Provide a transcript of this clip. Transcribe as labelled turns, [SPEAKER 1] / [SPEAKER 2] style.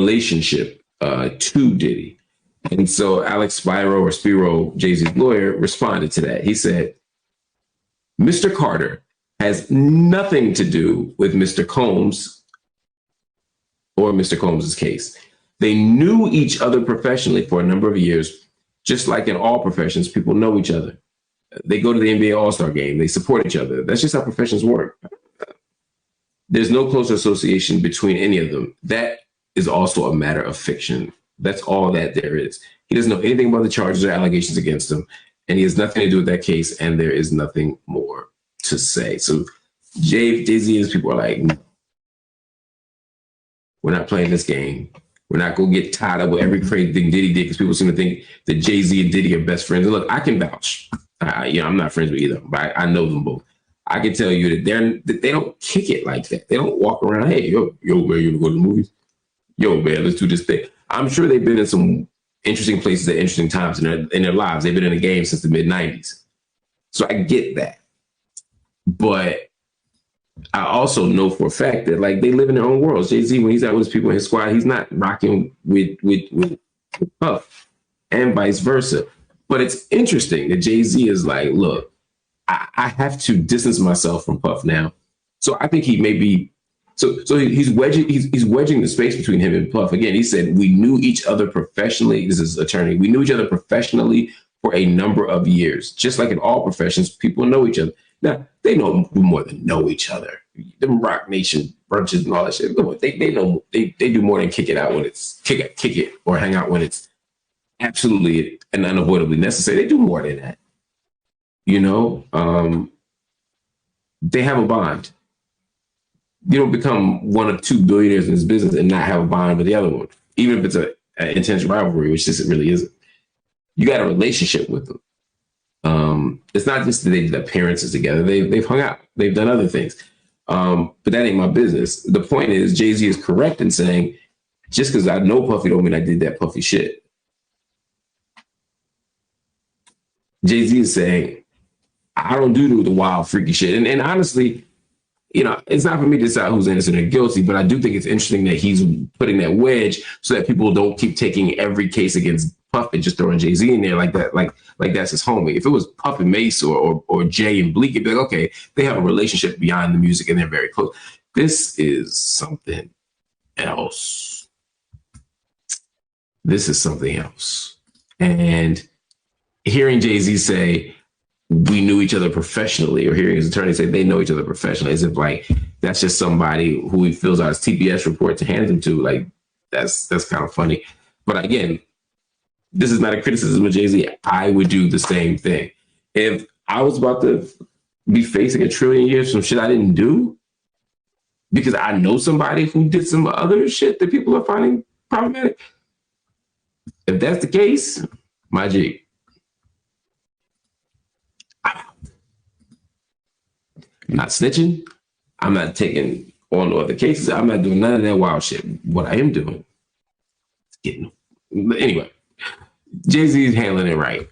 [SPEAKER 1] relationship to Diddy. And so Alex Spiro, Jay-Z's lawyer, responded to that. He said, Mr. Carter has nothing to do with Mr. Combs or Mr. Combs' case. They knew each other professionally for a number of years, just like in all professions, people know each other. They go to the NBA All-Star game. They support each other. That's just how professions work. There's no close association between any of them. That is also a matter of fiction. That's all that there is. He doesn't know anything about the charges or allegations against him, and he has nothing to do with that case, and there is nothing more to say. So Jay-Z and his people are like, we're not playing this game. We're not going to get tied up with every crazy thing Diddy did because people seem to think that Jay-Z and Diddy are best friends. And look, I can vouch. I'm not friends with either, but I know them both. I can tell you that they don't kick it like that. They don't walk around, hey, yo, man, you want to go to the movies? Yo, man, let's do this thing. I'm sure they've been in some interesting places at interesting times in their lives. They've been in the game since the mid-90s. So I get that. But I also know for a fact that like they live in their own worlds. Jay-Z, when he's out with his people in his squad, he's not rocking with Puff and vice versa. But it's interesting that Jay-Z is like, look, I have to distance myself from Puff now. So I think he may be, so he's wedging the space between him and Puff. Again, he said, we knew each other professionally. This is attorney. We knew each other professionally for a number of years. Just like in all professions, people know each other. Now, they know more than know each other. The Rock Nation brunches and all that shit. They know, they do more than kick it out when it's, kick it or hang out when it's absolutely and unavoidably necessary. They do more than that. You know, they have a bond. You don't become one of two billionaires in this business and not have a bond with the other one, even if it's an intense rivalry, which this really isn't. You got a relationship with them. It's not just that they did appearances together. They've hung out. They've done other things. But that ain't my business. The point is, Jay-Z is correct in saying, just because I know Puffy don't mean I did that Puffy shit. Jay-Z is saying, I don't do the wild, freaky shit. And honestly, you know, it's not for me to decide who's innocent or guilty, but I do think it's interesting that he's putting that wedge so that people don't keep taking every case against Puff and just throwing Jay-Z in there like that, like that's his homie. If it was Puff and Mace or Jay and Bleak, it'd be like, okay, they have a relationship beyond the music and they're very close. This is something else. This is something else. And hearing Jay-Z say, we knew each other professionally, or hearing his attorney say they know each other professionally, as if like that's just somebody who he fills out his TPS report to hand them to. Like that's kind of funny. But again, this is not a criticism of Jay-Z. I would do the same thing. If I was about to be facing $1 trillion years from shit I didn't do, because I know somebody who did some other shit that people are finding problematic. If that's the case, my G, I'm not snitching. I'm not taking on no other cases. I'm not doing none of that wild shit. What I am doing is getting, anyway, Jay-Z is handling it right.